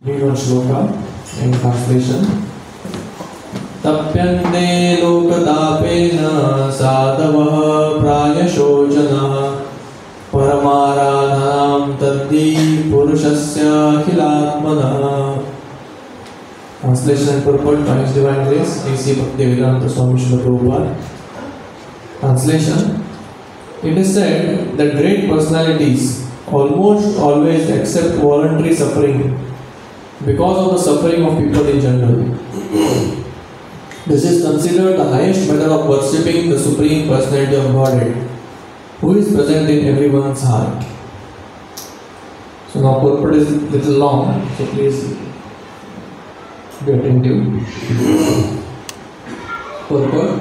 Read one shloka in translation. तप्यन्ते लोकतापेन साधवः प्रायशोचनः परमाराधनां तद्धि पुरुषस्य अखिलात्मनः. Translation and purport by His Divine Grace A.C. Bhaktivedanta Swami Srila Prabhupada. Translation. It is said that great personalities almost always accept voluntary suffering because of the suffering of people in general. This is considered the highest method of worshipping the Supreme Personality of Godhead, who is present in everyone's heart. So now purport is a little long, so please be attentive. Purport.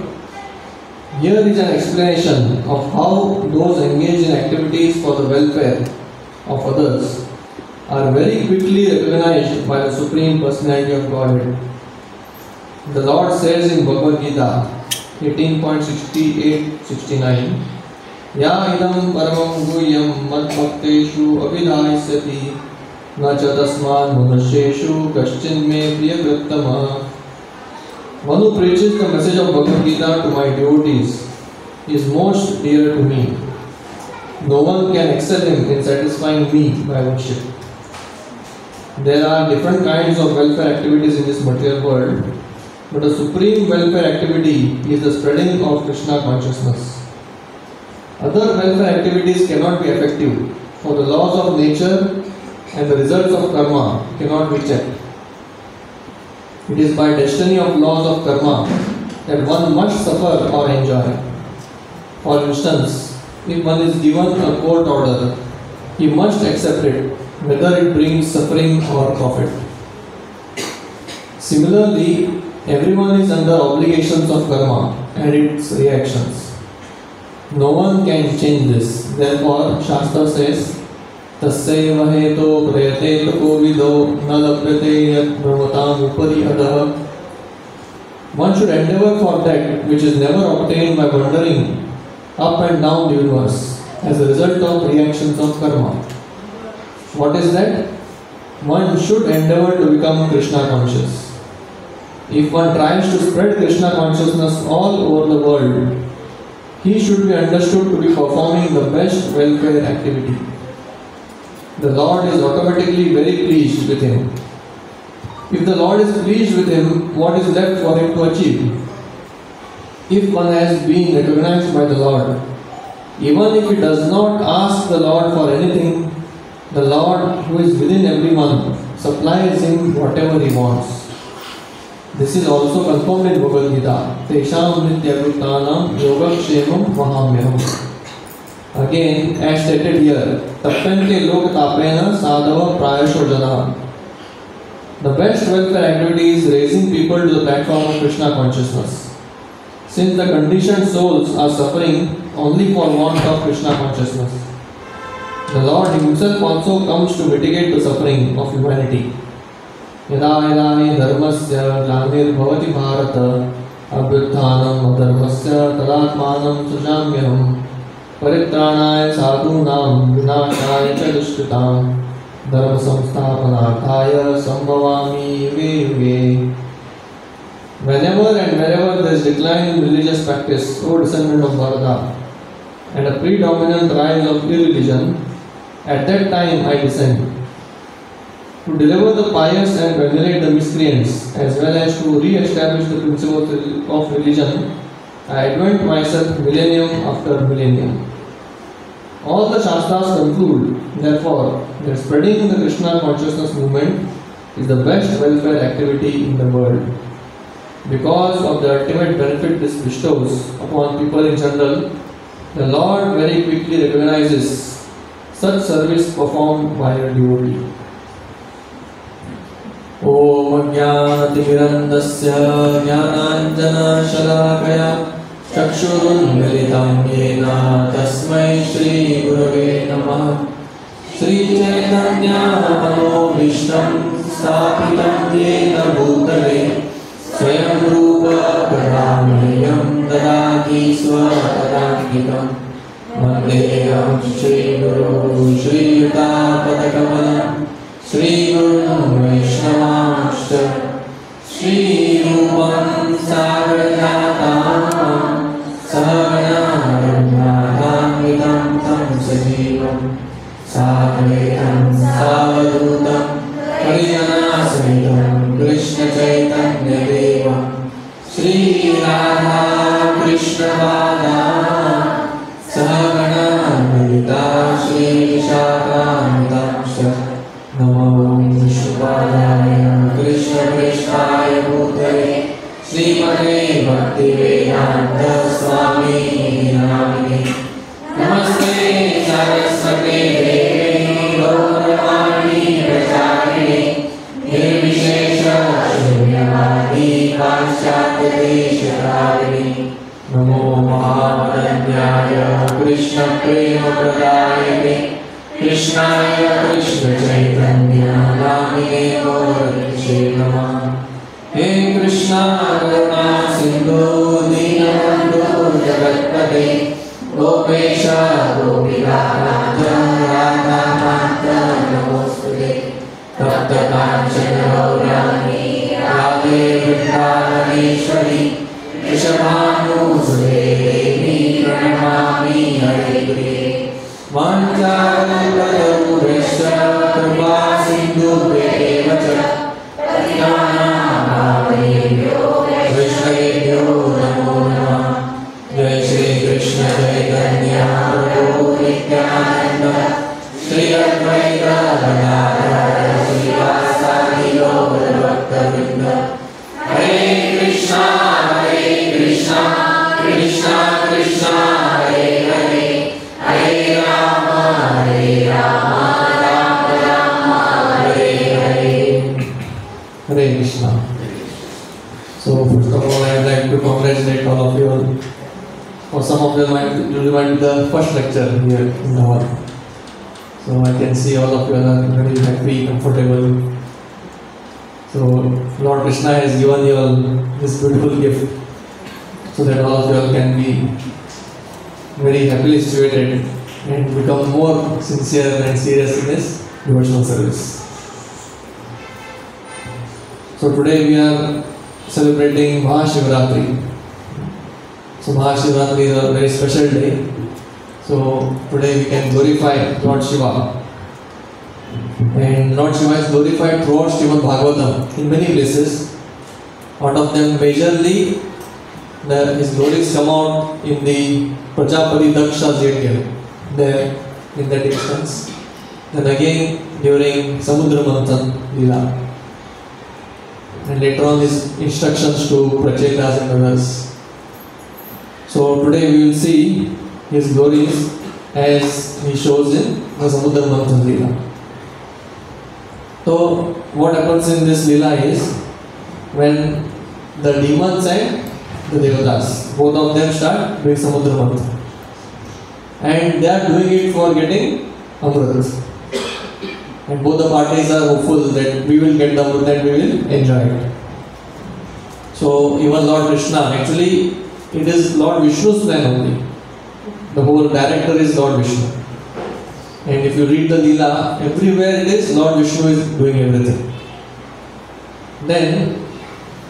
Here is an explanation of how those engaged in activities for the welfare of others are very quickly recognized by the Supreme Personality of Godhead. The Lord says in Bhagavad Gita 18.68-69, Ya idam paramam guhyam mad bhakteshu abhidhayisyati na cha tasman manusheshu kaschin me priyakrittama. One who preaches the message of Bhagavad Gita to my devotees is most dear to me. No one can excel him in satisfying me by worship. There are different kinds of welfare activities in this material world, but the supreme welfare activity is the spreading of Krishna consciousness. Other welfare activities cannot be effective, for the laws of nature and the results of karma cannot be checked. It is by destiny of laws of karma that one must suffer or enjoy. For instance, if one is given a court order, he must accept it, whether it brings suffering or profit. Similarly, everyone is under obligations of karma and its reactions. No one can change this. Therefore, Shastra says, Tasyaiva heto prayate tapovido na labhyate yat brahmatam upari adaha. One should endeavor for that which is never obtained by wandering up and down the universe as a result of reactions of karma. What is that? One should endeavor to become Krishna conscious. If one tries to spread Krishna consciousness all over the world, he should be understood to be performing the best welfare activity. The Lord is automatically very pleased with him. If the Lord is pleased with him, what is left for him to achieve? If one has been recognized by the Lord, even if he does not ask the Lord for anything, the Lord who is within everyone supplies him whatever he wants. This is also confirmed in Bhagavad Gita. Tesham nityavrittanam yogakshemam vahamyaham. Again, as stated here, Tappante lokatapena sadhava prayashojana. The best welfare activity is raising people to the platform of Krishna consciousness. Since the conditioned souls are suffering only for want of Krishna consciousness, the Lord Himself also comes to mitigate the suffering of humanity. Yada yada hi dharmasya glanirvavati bharata abhyutthanam adharmasya tadatmanam sujamyaham paritranaya sadhunam vinashaya cha dushkritam dharma samsthapanarthaya sambhavami yuge yuge. Whenever and wherever there is decline in religious practice, O descendant of Bharata, and a predominant rise of irreligion, at that time I descend to deliver the pious and venerate the miscreants, as well as to re-establish the principles of religion. I advent myself millennium after millennium. All the Shastras conclude, therefore, that spreading the Krishna consciousness movement is the best welfare activity in the world. Because of the ultimate benefit this bestows upon people in general, the Lord very quickly recognizes such service performed by a devotee. Om Jnanatimirandasya Jnananjana Shalakaya Chakshurunmilitam Yena Tasmai Shri Gurave Namah. Shri Chaitanya Manobhishtam Sthapitam Yena Bhutale Swayam Rupa Karameyam Dadati Swatarankitam Mandeyam Shri Guru Shri Yuta Padakamalam Shri Guru हरिजना सहितं कृष्ण चैतन्य देवं श्री राधा कृष्ण बाला सहगणा ललिता श्री विशाखान्वितांश्च नमो विष्णुपादाय कृष्ण पृष्ठाय भूतले श्रीमते भक्तिवेदांत स्वामी नामिने नमस्ते सरस्वती देवी गौरवाणी प्रचारिणे निर्विशेष शून्यवादी पाश्चात्य देशधारिणे नमो महावदन्याय कृष्ण प्रेम प्रदायिने कृष्णाय कृष्ण चैतन्य नामिने गौरक्षे नमः। हे कृष्णा करुणा सिंधु दीनबन्धु जगत्पते गोपेश गोपिकानाथ राधाकान्त नमोस्तुते तप्त काञ्चन गौराङ्गी राधे वृन्दावनेश्वरी वृषभानुसुते देवी प्रणमामि हरिप्रिये वाञ्छाकल्पतरुभ्यश्च कृपा सिन्धुभ्येव च वैष्णवेभ्यो नमो नमः। जय श्री कृष्ण चैतन्य प्रभु नित्यानंद श्री अद्वैत गदाधर श्रीवासादि गौरभक्तवृंद हरे Krishna Krishna Krishna Hare Hare Hare Ram Ram Ram Hare Hare. Hare Krishna. So first of all, I would like to congratulate all of you all. For some of them, I will remind the first lecture here in the hall. So I can see all of you are very happy, comfortable. So Lord Krishna has given you all this beautiful gift, so that all of you all can be very happily situated and become more sincere and serious in this devotional service. So today we are celebrating Mahashivratri. So Mahashivratri is a very special day. So today we can glorify Lord Shiva. And Lord Shiva is glorified throughout Srimad Bhagavatam in many places. Out of them majorly his glories come out in the Prajapati Daksha's yajna, there in that instance. Then again during Samudra Manthan Leela. And later on his instructions to Prachetas and others. So today we will see his glories as he shows in the Samudra Manthan Leela. So what happens in this Leela is when the demons and the Devatas, both of them start doing Samudra Manthan. And they are doing it for getting Amrit. And both the parties are hopeful that we will get the Amrit and we will enjoy it. So even Lord Krishna, actually it is Lord Vishnu's plan only. The whole director is Lord Vishnu. And if you read the Leela, everywhere it is Lord Vishnu is doing everything. Then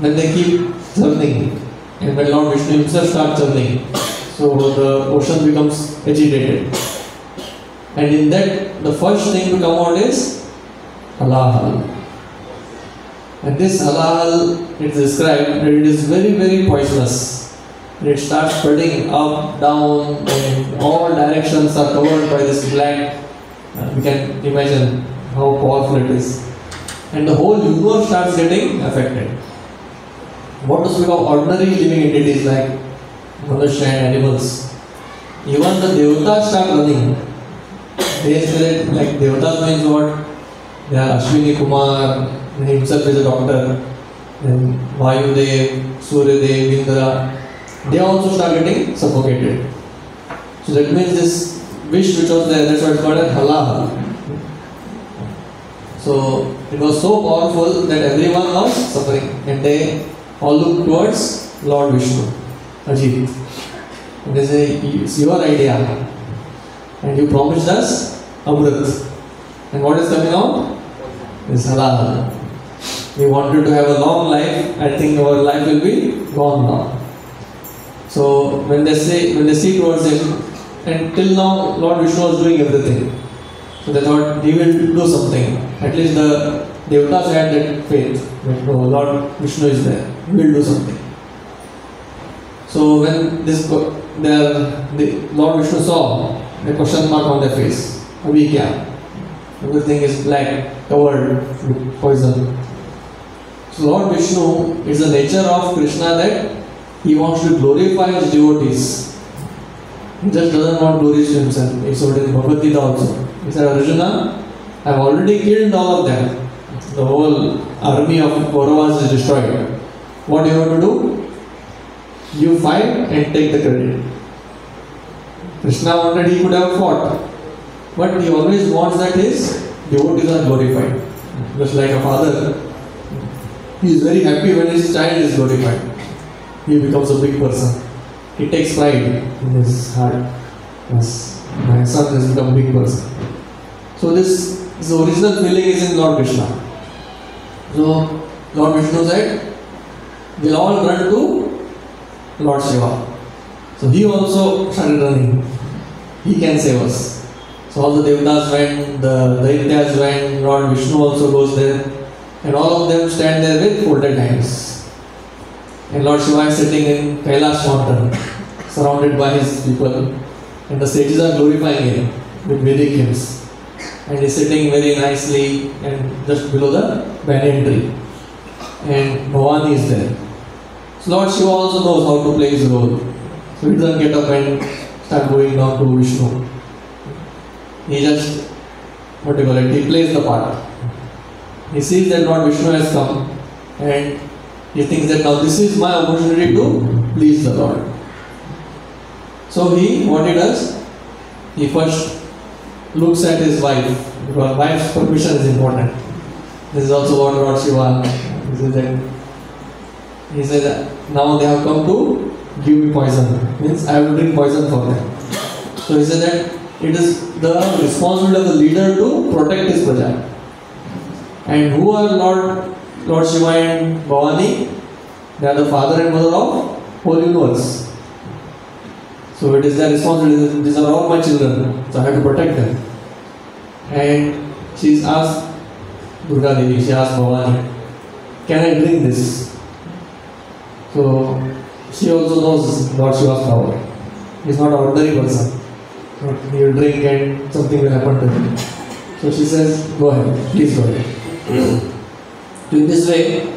when they keep churning, and when Lord Vishnu himself starts churning, so the ocean becomes agitated. And in that, the first thing to come out is halahal. And this halahal, it is described that it is very, very poisonous. It starts spreading up, down, and all directions are covered by this black. We can imagine how powerful it is. And the whole universe starts getting affected. What to speak of ordinary living entities like Manushya and animals. Even the Devatas start running. They say that like Devatas means what? They are Ashwini Kumar, and himself is a doctor, and Vayudev, Suryadev, Indra. They also start getting suffocated. So that means this wish which was there, that's why it's called as halahal. So it was so powerful that everyone was suffering, and they all looked towards Lord Vishnu, Ajit. And they say, it's your idea, and you promised us Amrit. And what is coming out? Is halal. We wanted to have a long life. I think our life will be gone now. So when they see towards him, and till now Lord Vishnu was doing everything. So they thought he will do something. At least the Devatas had that faith that no, Lord Vishnu is there, he will do something. So when the Lord Vishnu saw the question mark on their face, abhi kya? Everything is black, covered with poison. So Lord Vishnu is the nature of Krishna that he wants to glorify his devotees. He just doesn't want glory to himself. He said in Bhagavad Gita also. He said, Arjuna, I have already killed all of them. The whole army of Kauravas is destroyed. What do you have to do? You fight and take the credit. Krishna wanted he could have fought. But he always wants that his devotees are glorified. Just like a father. He is very happy when his child is glorified. He becomes a big person. He takes pride in his heart. Yes, my son has become a big person. So this original feeling is in Lord Krishna. So Lord Vishnu said, we'll all run to Lord Shiva. So he also started running. He can save us. So all the Devatas went, the Daityas went, Lord Vishnu also goes there. And all of them stand there with folded hands. And Lord Shiva is sitting in Kailash mountain, surrounded by his people. And the sages are glorifying him with Vedic hymns. And he is sitting very nicely and just below the banyan tree. And Bhavani is there. So Lord Shiva also knows how to play his role. So he doesn't get up and start going down to Vishnu. He just, he plays the part. He sees that Lord Vishnu has come and he thinks that now this is my opportunity to please the Lord. So what he does, he first looks at his wife, because wife's permission is important. This is also what Lord Shiva he said that now they have come to give me poison. Means I will drink poison for them. So he said that it is the responsibility of the leader to protect his praja. And who are Lord Shiva and Bhavani? They are the father and mother of whole universe. So it is their responsibility. These are all my children, so I have to protect them. And she is asked, Durga Devi, she asked Bhavani, can I drink this? So she also knows Lord Shiva's power. He is not an ordinary person. He will drink and something will happen to him. So she says, go ahead, please go ahead. So in this way,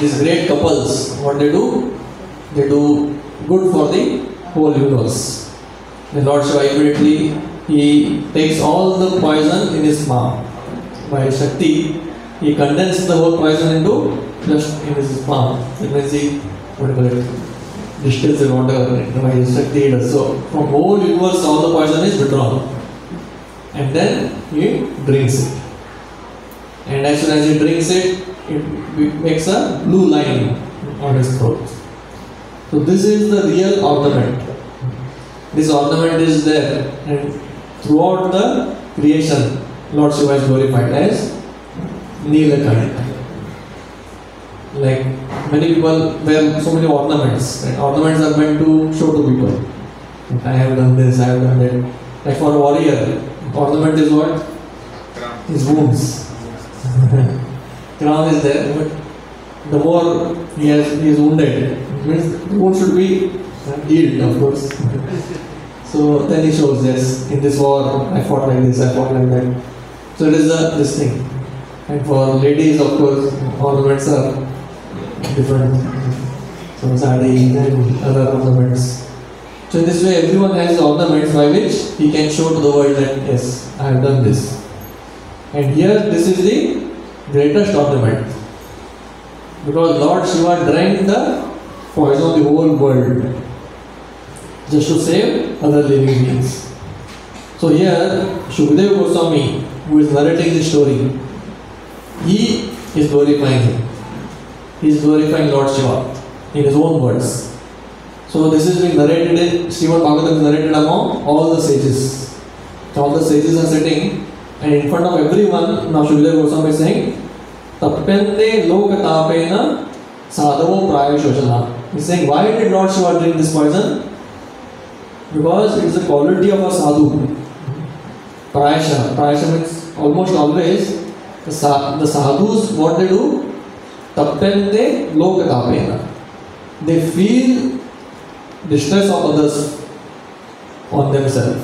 these great couples, what they do good for the whole universe. The Lord Shiva immediately, he takes all the poison in his palm. By Shakti, he condenses the whole poison into just in his palm. That means he, distills the water by Shakti he does. So from whole universe all the poison is withdrawn. And then he drinks it. And as soon as he drinks it, it makes a blue line on his throat. So this is the real ornament. This ornament is there, and throughout the creation, Lord Shiva is glorified as Neelakanta. Like many people wear so many ornaments, and ornaments are meant to show to people. Like, I have done this, I have done that. Like for a warrior, ornament is what? His wounds. Crown is there, but the more he is wounded, it means the wound should be healed, of course. So then he shows, yes, in this war I fought like this, I fought like that. So it is this thing. And for ladies, of course, ornaments are different. So sari and other ornaments. So in this way, everyone has ornaments by which he can show to the world that yes, I have done this. And here, this is the greatest ornament, because Lord Shiva drank the poison of the whole world just to save other living beings. So here, Shukadeva Goswami, who is narrating the story, he is glorifying him. He is glorifying Lord Shiva in his own words. So this is being narrated in Srimad Bhagavatam, is narrated among all the sages. So all the sages are sitting, and in front of everyone, now Shukadeva Goswami is saying, Tapyante lokatapena sadhavo prayashoshana. He is saying, why did Lord Shiva drink this poison? Because it is the quality of a sadhu. Prayasha means almost always The sadhus, what they do? Tappente lokatapena. They feel distress of others on themselves.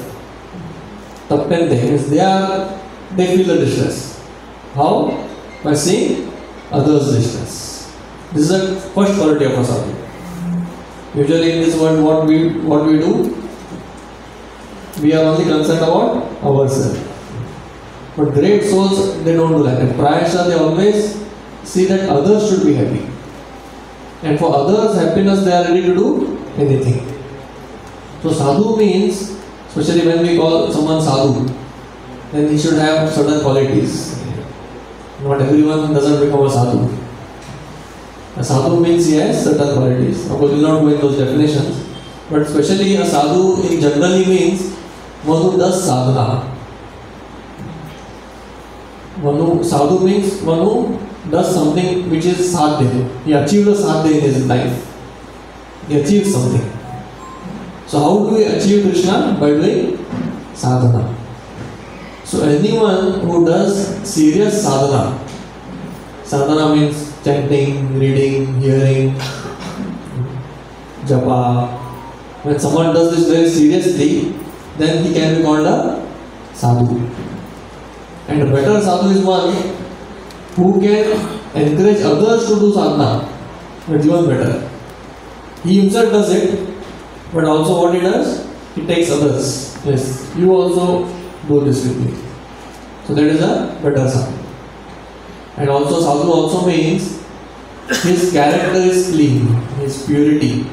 Tappente means they feel the distress. How? By seeing others' distress. This is the first quality of a sadhu. Usually in this world, what we do? We are only concerned about ourselves. But great souls, they don't do that. In Prayasha, they always see that others should be happy. And for others' happiness, they are ready to do anything. So sadhu means, especially when we call someone sadhu, then he should have certain qualities. Not everyone doesn't become a sadhu. A sadhu means he has certain qualities. Of course, we will not go into those definitions. But especially a sadhu in generally means one who does sadhana. Sadhu means one who does something which is sadhya. He achieved a sadhya in his life. He achieved something. So how do we achieve Krishna? By doing sadhana. So anyone who does serious sadhana, sadhana means chanting, reading, hearing, japa. When someone does this very seriously, then he can be called a sadhu. And a better sadhu is one who can encourage others to do sadhana. That's even better. He himself does it, but also what he does? He takes others. Yes, you also do this with me. So that is a better sadhu. And also sadhu also means his character is clean, his purity.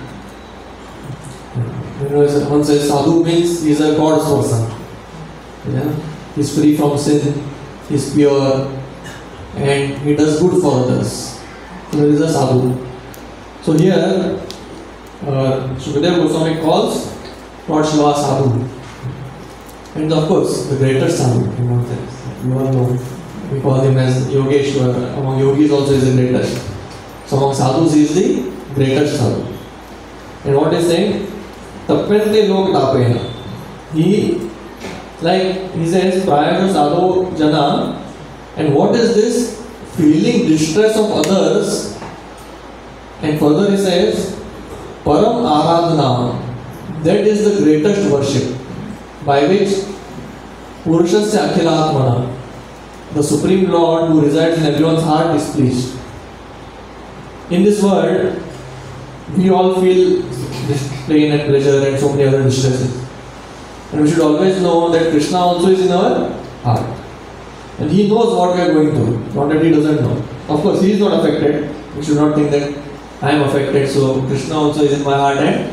One says sadhu means he is a God's person. Yeah? He is free from sin, he is pure, and he does good for others. So there is a sadhu. So here, Shukadeva Goswami calls Lord Shiva sadhu. And of course, the greatest sadhu, you all know. We call him as Yogeshwar. Among yogis also is the greatest. So among sadhus he is the greatest sadhu. And what is saying? Tappente lokatapena. He says, prior to sadhu jana, and what is this? Feeling distress of others. And further he says, param aradhana. That is the greatest worship, by which Purushasya Akhilatmana, the Supreme Lord who resides in everyone's heart, is pleased. In this world, we all feel this pain and pleasure and so many other distresses. And we should always know that Krishna also is in our heart. And He knows what we are going through, not that He doesn't know. Of course, He is not affected. We should not think that I am affected, so Krishna also is in my heart and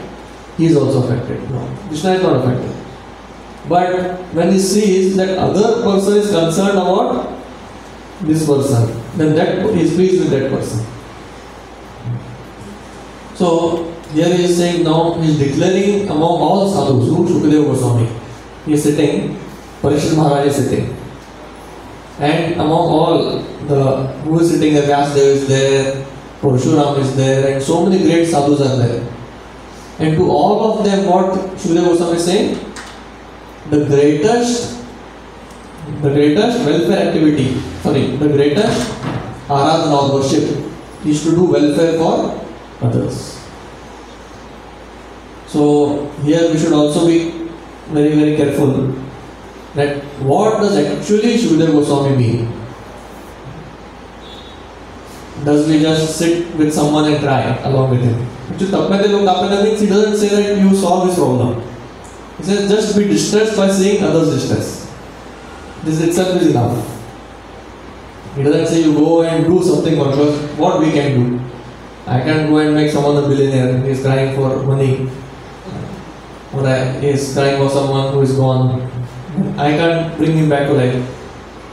He is also affected. No, Krishna is not affected. But when he sees that other person is concerned about this person, then that he is pleased with that person. So here he is saying, now he is declaring among all sadhus, who Shukadeva Goswami, he is sitting, Parikshit Maharaj is sitting, and among all the who is sitting, the Vyasdeva is there, Parshuram is there, and so many great sadhus are there. And to all of them, what Shukadeva Goswami is saying? The greatest welfare activity, the greatest aradhana or worship is to do welfare for others. So here we should also be very, very careful that what does actually Shukadeva Goswami mean? Does we just sit with someone and cry along with him? Which Tappente lokatapena means he doesn't say that you solve this problem. He says just be distressed by seeing others' distress. This itself is enough. He doesn't say you go and do something for us. What we can do? I can't go and make someone a billionaire. He is crying for money. Or he is crying for someone who is gone. I can't bring him back to life.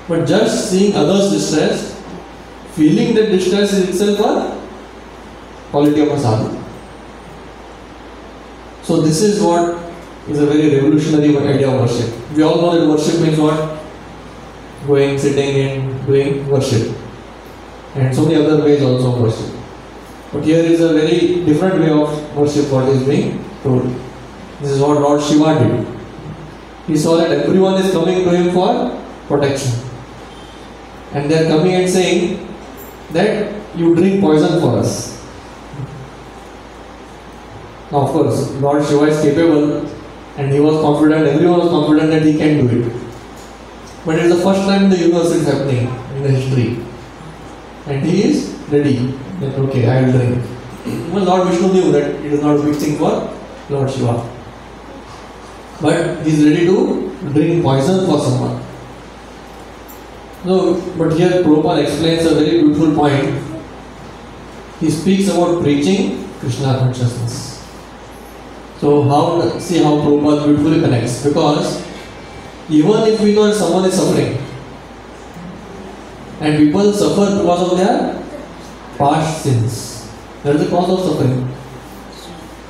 But just seeing others' distress, feeling that distress is itself a quality of a sadhu. So this is what is a very revolutionary idea of worship. We all know that worship means what? Going, sitting and doing worship. And so many other ways also of worship. But here is a very different way of worship what is being told. This is what Lord Shiva did. He saw that everyone is coming to him for protection. and they are coming and saying that you drink poison for us. Now, of course, Lord Shiva is capable, and he was confident, everyone was confident that he can do it. But it is the first time in the universe it is happening in the history. And he is ready that, okay, I will drink. Well, Lord Vishnu knew that it is not a big thing for Lord Shiva. But he is ready to drink poison for someone. No, but here Prabhupada explains a very beautiful point. He speaks about preaching Krishna consciousness. So see how Prabhupada beautifully connects. Because even if we know someone is suffering, and people suffer because of their past sins, that is the cause of suffering.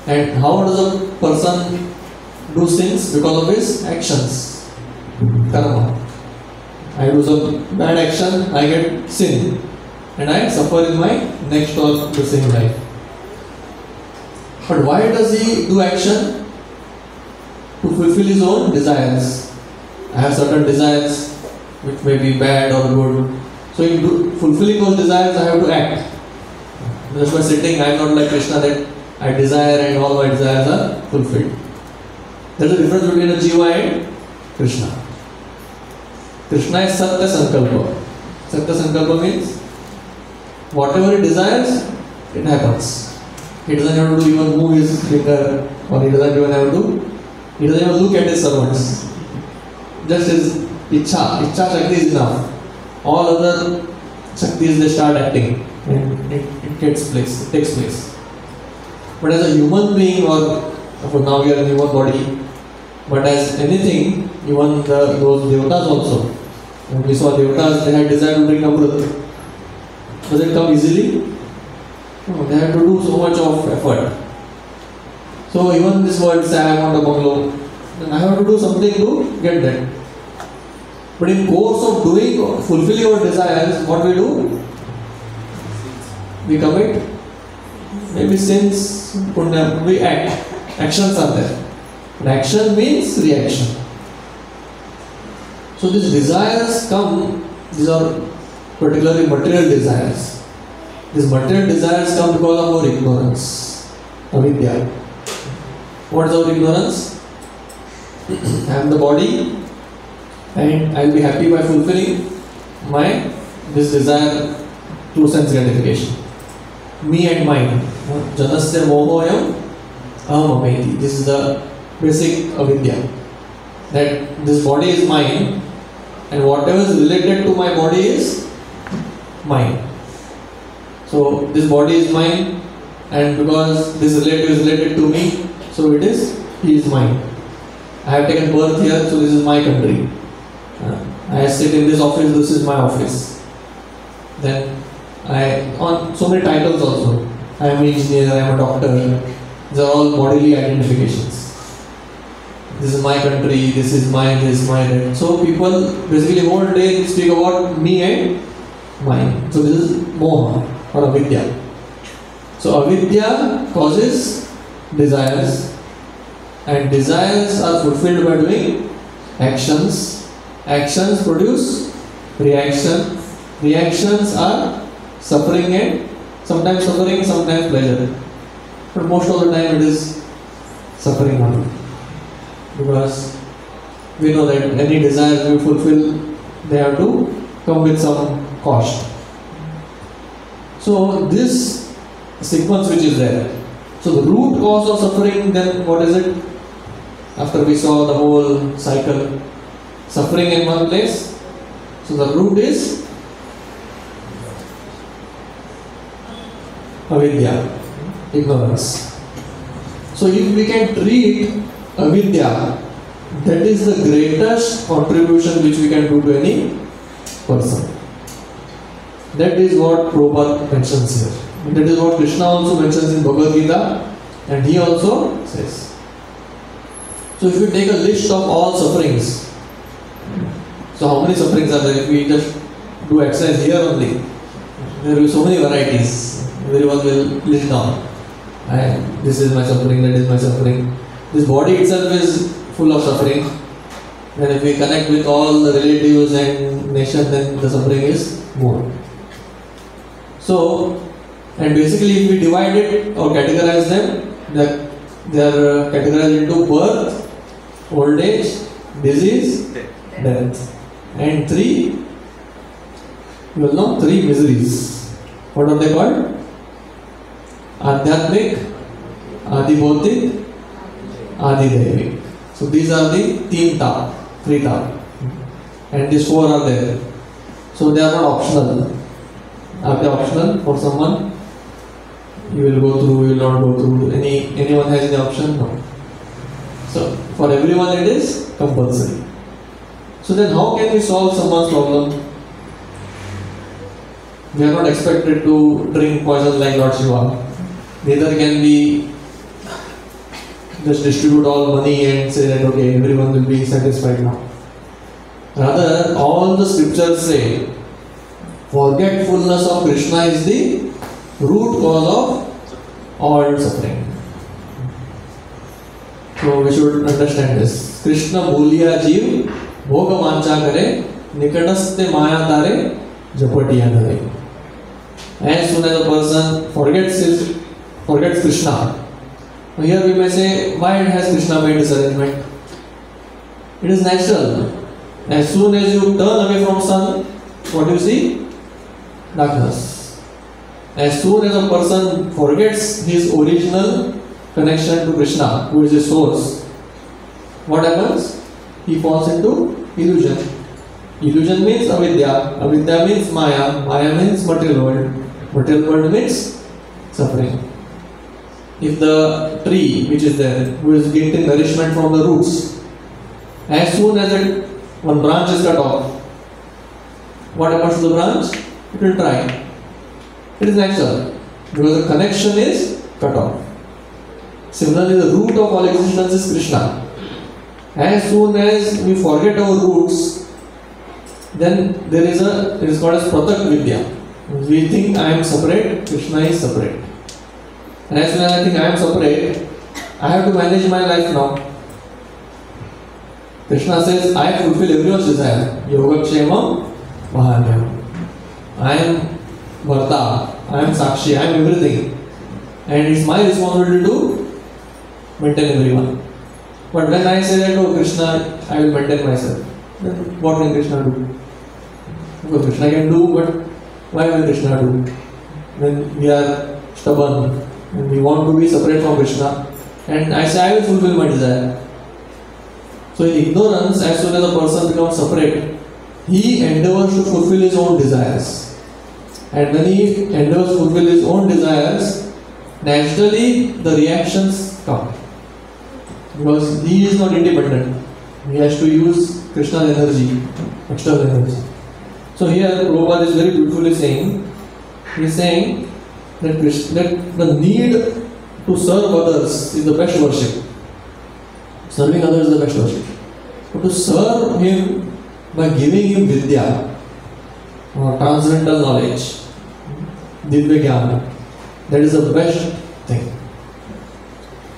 And how does a person do sins? Because of his actions, karma. I do some bad action, I get sin, and I suffer in my next or the same life. But why does he do action? To fulfill his own desires. I have certain desires which may be bad or good. So in fulfilling those desires, I have to act. Just by sitting, I am not like Krishna that I desire and all my desires are fulfilled. There is a difference between a Jiva and Krishna. Krishna is Satya Sankalpa. Satya Sankalpa means whatever he desires, it happens. He doesn't have to even move his finger, or he doesn't even have to, he doesn't even look at his servants. Just his Ichha Shakti is enough. All other Shaktis, they start acting and it takes place. But as a human being, or now we are in human body, but as anything, even those devatas also. When we saw devatas, they had desire to drink Amrit. Does it come easily? No, they have to do so much of effort. So even this word, say I want a bungalow, then I have to do something to get that. But in course of doing or fulfilling our desires, what we do? We commit maybe sins, punya, we act. Actions are there. And action means reaction. So these desires come, these are particularly material desires. These material desires come because of our ignorance, avidya. What is our ignorance? I am the body, and I will be happy by fulfilling this desire through sense gratification. Me and mine. Janasya mohoyam ahamameti. This is the basic avidya. That this body is mine, and whatever is related to my body is mine. So this body is mine, and because this relative is related to me, so he is mine. I have taken birth here, so this is my country. I sit in this office, this is my office. Then on so many titles also. I am an engineer, I am a doctor. These are all bodily identifications. This is my country, this is mine, this is mine. So people basically whole day speak about me and mine. So this is moha or avidya. So avidya causes desires, and desires are fulfilled by doing actions. Actions produce reaction. Reactions are suffering, and sometimes suffering, sometimes pleasure. But most of the time it is suffering only. Because we know that any desires we fulfill, they have to come with some cost. So this sequence which is there. So the root cause of suffering, then what is it? After we saw the whole cycle, suffering in one place. So the root is avidya, ignorance. So if we can treat avidya, that is the greatest contribution which we can do to any person. That is what Prabhupada mentions here. And that is what Krishna also mentions in Bhagavad Gita, and he also says. So if you take a list of all sufferings, so how many sufferings are there? If we just do exercise here only, there will be so many varieties. Everyone will list down. This is my suffering, that is my suffering. This body itself is full of suffering. Then if we connect with all the relatives and nation, then the suffering is more. So, and basically if we divide it or categorize them, that they are categorized into birth, old age, disease, death. And three, you will know, three miseries. What are they called? Adhyatmik, Adi Bhautik, Adi Daivik. So these are the three taap. And these four are there. So they are not optional. Are they optional for someone? You will go through, you will not go through. Anyone has any option? No. So for everyone it is compulsory. So then how can we solve someone's problem? We are not expected to drink poison like Lord Shiva. Neither can we just distribute all money and say that okay, everyone will be satisfied now. Rather, all the scriptures say forgetfulness of Krishna is the root cause of all suffering. So we should understand this. Krishna bhuliya jeev bhoga mancha kare nikataste maya tare japatiya dhare. As soon as a person forgets Krishna, here we may say, why has Krishna made this arrangement? It is natural. As soon as you turn away from sun, what do you see? Darkness. As soon as a person forgets his original connection to Krishna, who is his source, what happens? He falls into illusion. Illusion means avidya. Avidya means maya. Maya means material world. Material world means suffering. If the tree which is there, who is getting nourishment from the roots, as soon as one branch is cut off, what happens to the branch? It will dry. It is natural because the connection is cut off. Similarly, the root of all existence is Krishna. As soon as we forget our roots, then it is called as Pratak Vidya. We think I am separate, Krishna is separate. And as soon as I think I am separate, I have to manage my life now. Krishna says, I fulfill everyone's desire. Yogakshemam Mahanyam. I am Bharta, I am Sakshi, I am everything. And it's my responsibility to maintain everyone. But when I say that, oh Krishna, I will maintain myself, then what can Krishna do? Because Krishna can do, but why will Krishna do? When we are stubborn and we want to be separate from Krishna, and I say I will fulfill my desire. So in ignorance, as soon as a person becomes separate, he endeavors to fulfill his own desires. And when he endeavors to fulfill his own desires, naturally the reactions come. Because he is not independent. He has to use Krishna's energy, external energy. So here Prabhupada is very beautifully saying, he is saying that the need to serve others is the best worship. Serving others is the best worship. But to serve him by giving him vidya or transcendental knowledge, divya jnana, that is the best thing.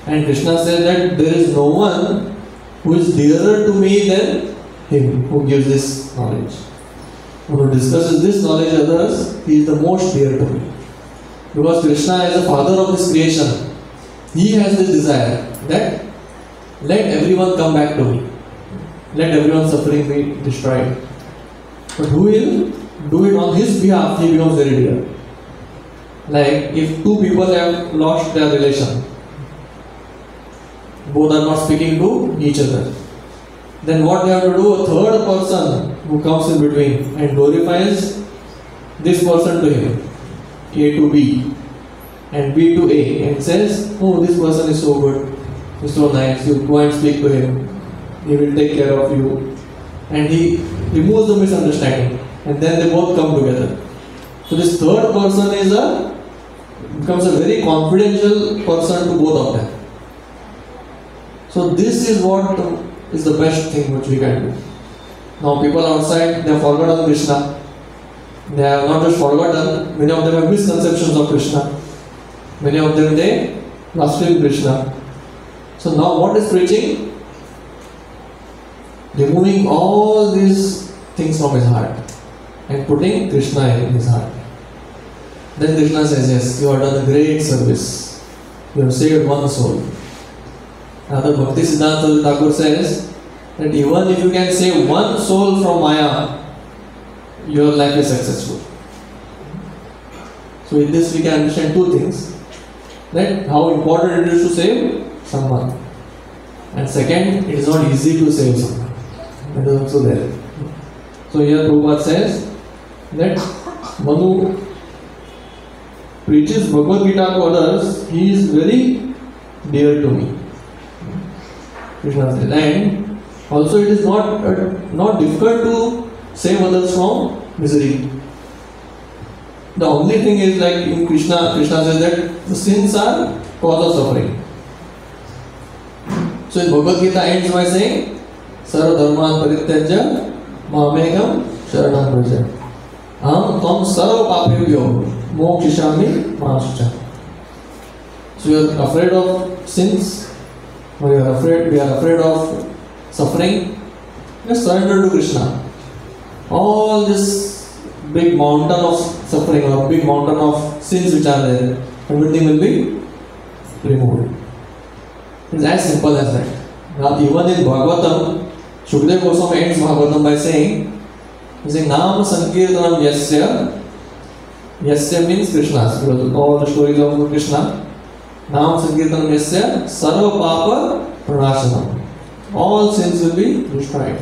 And Krishna says that there is no one who is dearer to me than him who gives this knowledge. Who discusses this knowledge with others, he is the most dear to me. Because Krishna is the father of this creation. He has this desire that let everyone come back to me. Let everyone's suffering be destroyed. But who will do it on his behalf, he becomes very dear. Like if two people have lost their relation, both are not speaking to each other, then what they have to do, a third person who comes in between and glorifies this person to him, A to B and B to A, and says, oh, this person is so good, he's so nice, you go and speak to him, he will take care of you, and he removes the misunderstanding, and then they both come together. So this third person becomes a very confidential person to both of them. So this is what is the best thing which we can do. Now people outside, they have forgotten Krishna. They have not just forgotten, many of them have misconceptions of Krishna. Many of them, they blaspheme Krishna. So now what is preaching? removing all these things from his heart and putting Krishna in his heart. Then Krishna says, yes, you have done a great service. You have saved one soul. Another Bhakti Siddhanta Thakur says that even if you can save one soul from Maya, your life is successful. So in this we can understand two things. That how important it is to save someone. And second, it is not easy to save someone. That is also there. So here Prabhupada says that Manu preaches Bhagavad Gita to others, he is very dear to me. Krishna says. And also it is not difficult to save others from misery. The only thing is like in Krishna says that the sins are cause of suffering. So in Bhagavad Gita ends by saying, Sarva dharman parityajya mamekam sharanam praja. Aham tvam sarva papebhyo mokshishami mahascha. So you are afraid of sins, or we are afraid of suffering. Just surrender to Krishna. All this big mountain of suffering or big mountain of sins which are there, everything will be removed. It's as simple as that. Now even in Bhagavatam, Shukdev Goswami ends Bhagavatam by saying Nam Sankirtanam Yasya. Yasya means Krishna's, because all the stories of Krishna. Nam Sankirtanam Yasya Sarva Papa Pranashanam. All sins will be destroyed.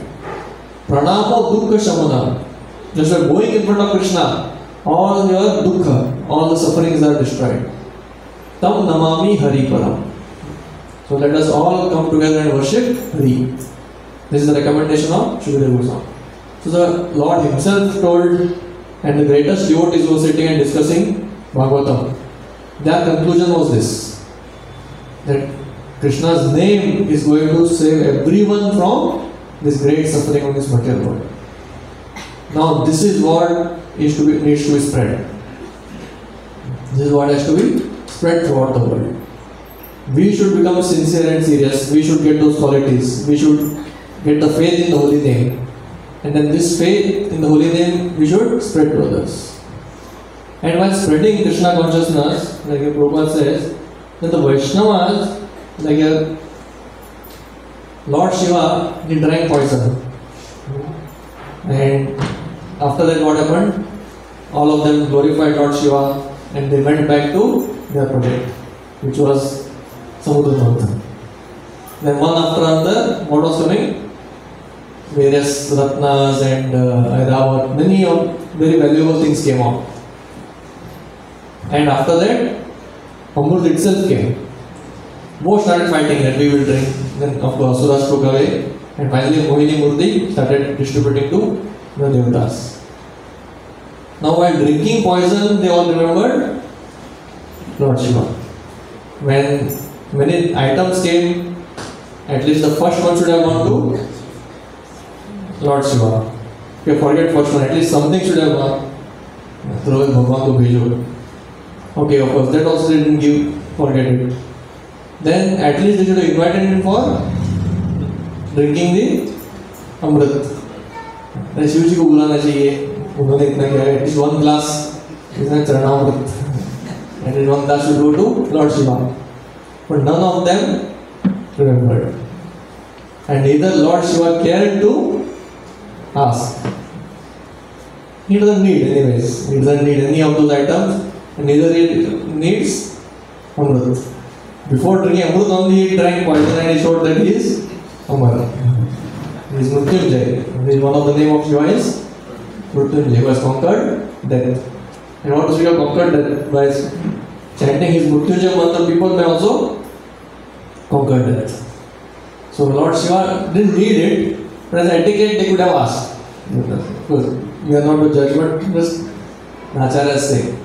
Pranamo Dukkha Shamanam. Just by going in front of Krishna, all your dukkha, all the sufferings are destroyed. Tam namami Hari Param. So let us all come together and worship Hari. This is the recommendation of Shukadeva Goswami. So the Lord himself told, and the greatest devotees were sitting and discussing Bhagavatam. Their conclusion was this, that Krishna's name is going to save everyone from this great suffering of this material world. Now this is what needs to be spread. This is what has to be spread throughout the world. We should become sincere and serious. We should get those qualities. We should get the faith in the holy name. And then this faith in the holy name we should spread to others. And while spreading Krishna consciousness, like Prabhupada says, that the Vaishnavas, like Lord Shiva, he drank poison. And after that what happened? All of them glorified Lord Shiva and they went back to their project, which was Samudra Manthan. Then one after another, what was coming? Various Ratnas and Airavat, many of very valuable things came out. And after that, Amrut itself came. Both started fighting that we will drink. Then of course Asuras took away. And finally Mohini Murti started distributing to the Devatas. Now while drinking poison, they all remembered Lord Shiva. When many items came, at least the first one should have gone to Lord Shiva. If you forget first one, at least something should have gone. Throw Bhagwan to Bhejo. Okay, of course, that also they didn't give, forget it. Then at least they should have invited him for drinking the Amrit. then Shiv जी को बुलाना चाहिए, उन्होंने इतना किया, at least one glass इसने चरणामृत, at least one glass should go to Lord Shiva, but none of them remembered, and neither Lord Shiva cared to ask. He doesn't need anyways, he doesn't need any of those items, and neither he needs Amrit. Before drinking Amrit only he drank poison and he showed that he is Amar. He is Mrityunjay. One of the name of Shiva is Mrityunjay, who has conquered death. And what does Shiva conquer death? By chanting his Mrityunjay mantra, people may also conquer death. So Lord Shiva didn't need it, but as etiquette they could have asked. Because we are not to judge, but just Acharya say.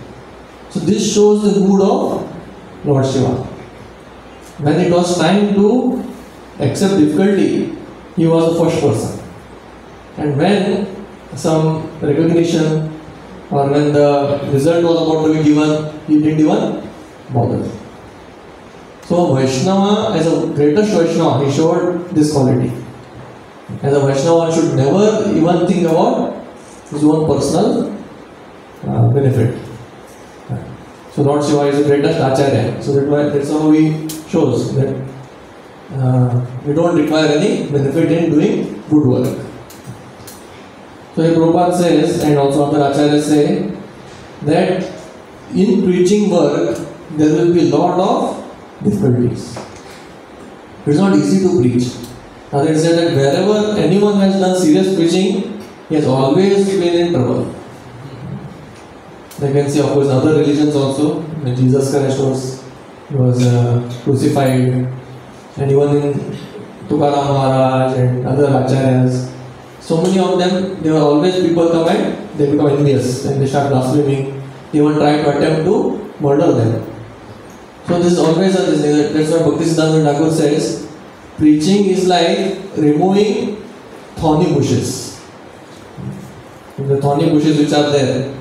So this shows the mood of Lord Shiva. When it was time to accept difficulty, he was the first person. And when some recognition or when the result was about to be given, he didn't even bother. So Vaishnava, as a greatest Vaishnava, he showed this quality. As a Vaishnava, one should never even think about his own personal benefit. So Lord Shiva is the greatest Acharya. So that's how he shows that we don't require any benefit in doing good work. So here Prabhupada says, and also other Acharyas say, that in preaching work there will be a lot of difficulties. It's not easy to preach. Others say that wherever anyone has done serious preaching, he has always been in trouble. You can see, of course, other religions also. When Jesus Christ was crucified, and even in Tukaram Maharaj and other Acharyas, so many of them, there were always people come and they become envious and they start blaspheming. They even try to attempt to murder them. So this is always a thing. That's what Bhaktisiddhanta Thakur says. Preaching is like removing thorny bushes. The thorny bushes which are there,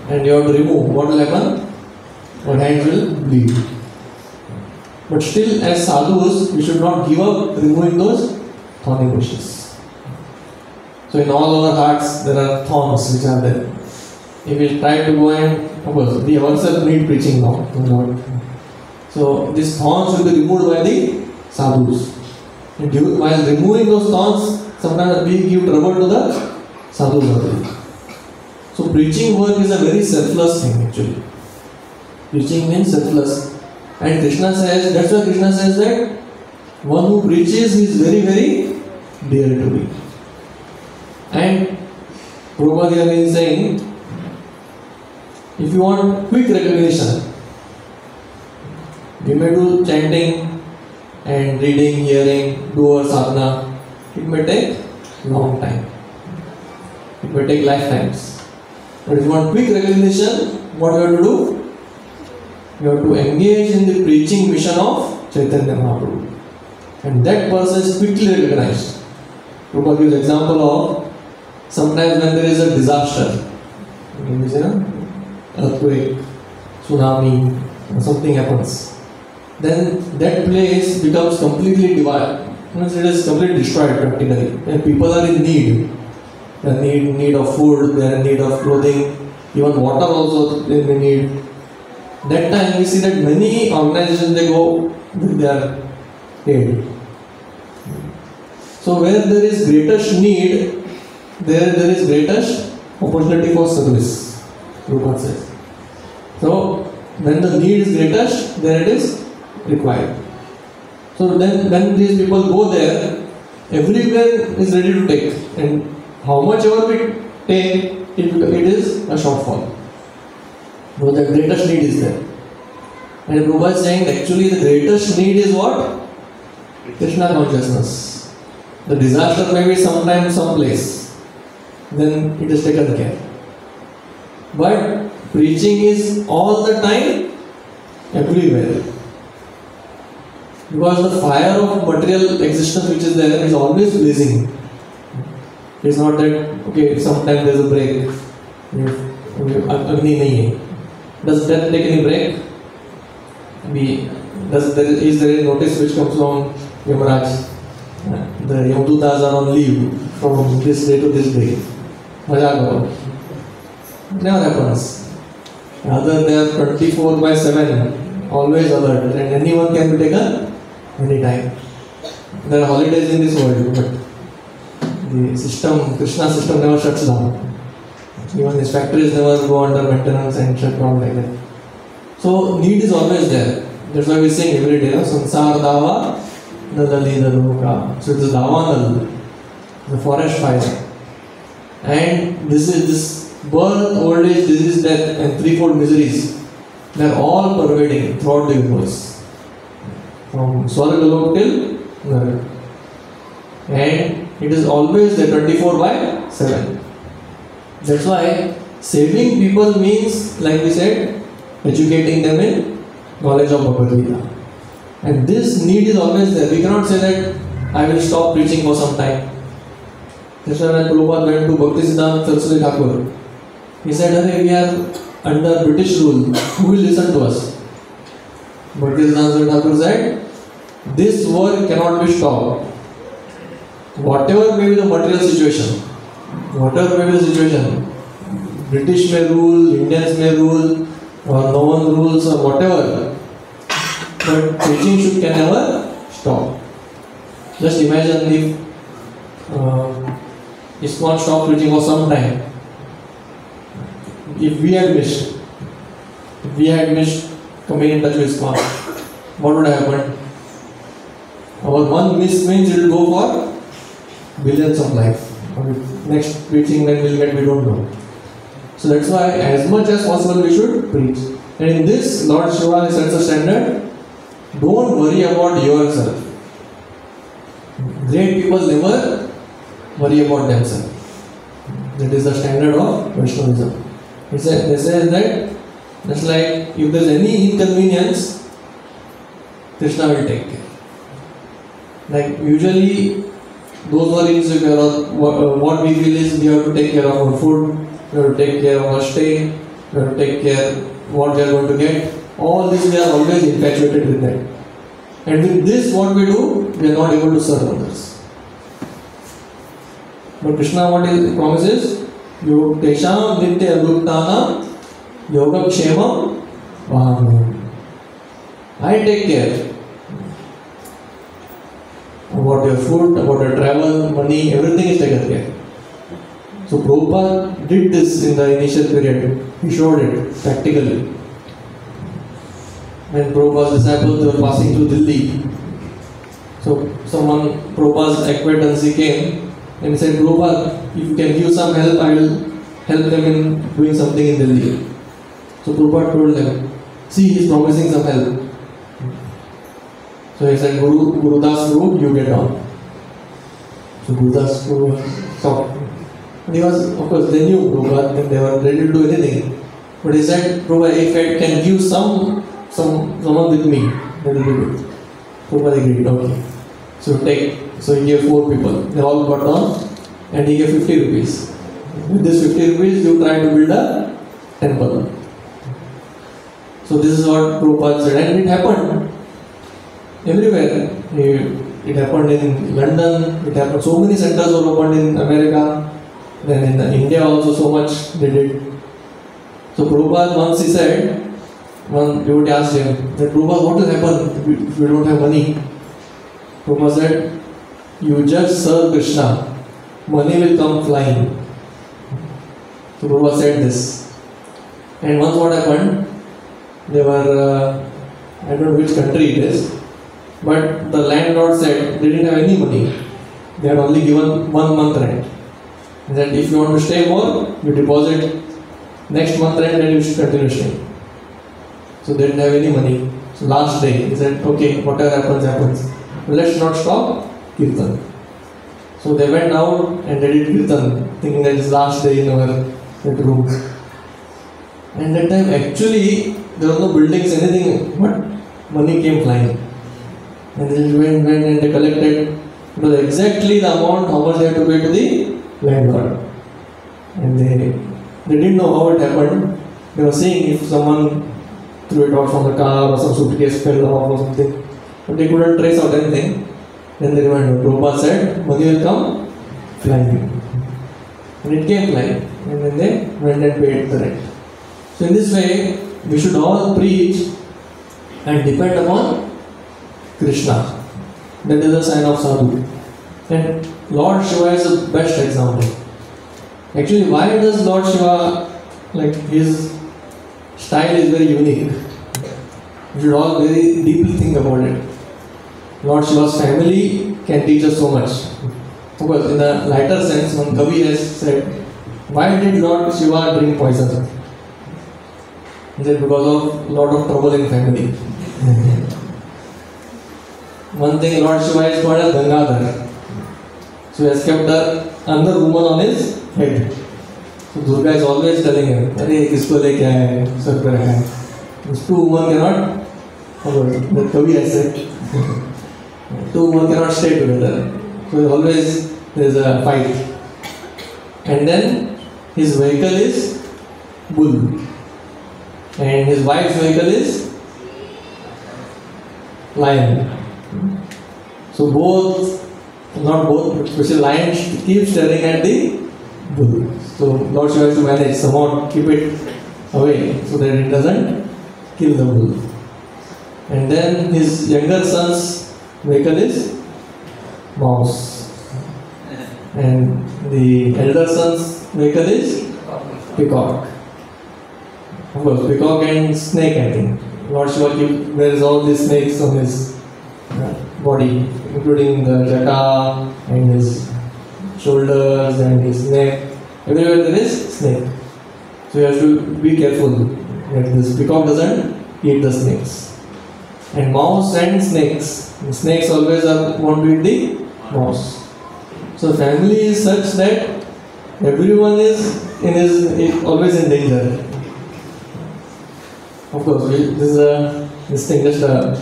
and you have to remove, what will happen? Your hands will bleed. But still, as sadhus, we should not give up removing those thorny bushes. So in all our hearts, there are thorns which are there. If we try to go and, of course, we ourselves need preaching now. So these thorns will be removed by the sadhus. And while removing those thorns, sometimes we give trouble to the sadhus also. So preaching work is a very selfless thing actually. Preaching means selfless. And Krishna says, that's why Krishna says that one who preaches is very, very dear to me. And Prabhupada is saying, if you want quick recognition, you may do chanting and reading, hearing, do a sadhana. It may take long time. It may take lifetimes. But if you want quick recognition, what you have to do? You have to engage in the preaching mission of Chaitanya Mahaprabhu. And that person is quickly recognized. Prabhupada gives example of sometimes when there is a disaster, earthquake, tsunami, or something happens, then that place becomes completely divided. It is completely destroyed practically. And people are in need. They are in need of food, they are in need of clothing, even water also they may need. That time we see that many organizations they go with their aid. So where there is greatest need, there is greatest opportunity for service. Prabhupada says. So when the need is greatest, there it is required. So then when these people go there, everywhere is ready to take, and how much ever we take, it is a shortfall. Because the greatest need is there. And Prabhupada is saying actually the greatest need is what? Krishna consciousness. The disaster may be sometime, someplace. Then it is taken care. But preaching is all the time, everywhere. Because the fire of material existence which is there is always blazing. It's not that, okay, sometimes there is a break. Agni nahi hai. Does death take any break? Is there any notice which comes from Yamaraj? The Yamadutas are on leave from this day to this day. It never happens. Rather, they are 24/7, always alert, and anyone can be taken anytime. There are holidays in this world, but the system, Krishna system never shuts down. Even these factories never go under maintenance and shut down like that. So need is always there. That's why we sing every day, Sansar Dava Nadali Daluka. So it is Davanal, the forest fire. And this birth, old age, disease, death, and threefold miseries, they are all pervading throughout the universe. From Swargalok till Naraka. And it is always there 24/7. That's why saving people means, like we said, educating them in knowledge of Bhagavad Gita. And this need is always there. We cannot say that I will stop preaching for some time. That's why when Prabhupada went to Bhaktisiddhanta Saraswati Thakur, he said, "Hey, we are under British rule. Who will listen to us?" Bhaktisiddhanta Thakur said, "This work cannot be stopped. whatever may be the material situation, whatever may be the situation, British may rule, Indians may rule, or no one rules, or whatever, but preaching can never stop. Just imagine if ISKCON stopped preaching for some time. If we had missed coming in touch with ISKCON, what would have happened? Our one miss means it will go for billions of lives. Next preaching when we'll get, we don't know. So that's why as much as possible we should preach. And in this, Lord Shiva sets a standard. Don't worry about yourself. Great people never worry about themselves. That is the standard of Vaishnavism. They say that just like if there is any inconvenience, Krishna will take care. Like usually those who are insecure, what we feel is we have to take care of our food, we have to take care of our stay, we have to take care of what we are going to get. All this we are always infatuated with that. And with this what we do, we are not able to serve others. But Krishna what he promises? Tesham nitya abhuktanam yoga kshemam vaham. I take care about your food, about your travel, money, everything is taken care. So Prabhupada did this in the initial period. He showed it practically. When Prabhupada's disciples were passing through Delhi, so Prabhupada's acquaintance came and he said, Prabhupada, if you can give some help, I will help them in doing something in Delhi. So Prabhupada told them, see, he is promising some help. So he said, Gurudas Guru, you get down. So Gurudas Guru stopped. And he was, of course, they knew Prabhupada and they were ready to do anything. But he said, Prabhupada, if I can give someone with me, that will be good. Prabhupada agreed, okay. So he gave 4 people. They all got down and he gave 50 rupees. With this 50 rupees, you try to build a temple. So this is what Prabhupada said, and it happened everywhere. It happened in London, it happened, so many centers were opened in America, then in India also so much they did. So Prabhupada once he said, one devotee asked him, that Prabhupada, what will happen if you don't have money? Prabhupada said, you just serve Krishna, money will come flying. So Prabhupada said this. And once what happened, they were, I don't know which country it is, but the landlord said they didn't have any money. They had only given 1 month rent. He said, if you want to stay more, you deposit next month rent and you should continue staying. So they didn't have any money. So last day, he said, okay, whatever happens, happens. Let's not stop Kirtan. So they went out and they did Kirtan, thinking that it's last day in our room. And that time actually there were no buildings, anything, but money came flying. And they went and they collected, it was exactly the amount how much they had to pay to the landlord. And they didn't know how it happened. They were saying if someone threw it out from the car or some suitcase fell off or something, but they couldn't trace out anything. Then they remembered, Prabhupada said, money will come flying. And it came flying. And then they went and paid the rent. So in this way, we should all preach and depend upon Krishna. That is a sign of sadhu. And Lord Shiva is the best example. Actually, why does Lord Shiva, like his style is very unique? We should all very deeply think about it. Lord Shiva's family can teach us so much. Of course, in a lighter sense, one Kavi has said, why did Lord Shiva drink poison? He said, because of a lot of trouble in family. One thing, Lord Shiva is called as Gangadhar. So he has kept another woman on his head. So Durga is always telling him, "Arey, kisko leke aaye, sir par hai." Those 2 women cannot, the Kavi has said, 2 women cannot stay together. So always there is a fight. And then his vehicle is bull. And his wife's vehicle is lion. So both not both, but especially lion keeps staring at the bull. So Lord Shiva has to manage, somehow keep it away so that it doesn't kill the bull. And then his younger son's vehicle is mouse. And the elder son's vehicle is peacock. Of course, peacock and snake, I think. Lord Shiva wears all these snakes on his body, including the jata and his shoulders and his neck. Everywhere there is snake. So you have to be careful that this peacock doesn't eat the snakes. And mouse and snakes. The snakes always want to eat the mouse. So family is such that everyone is always in danger. Of course, this thing just a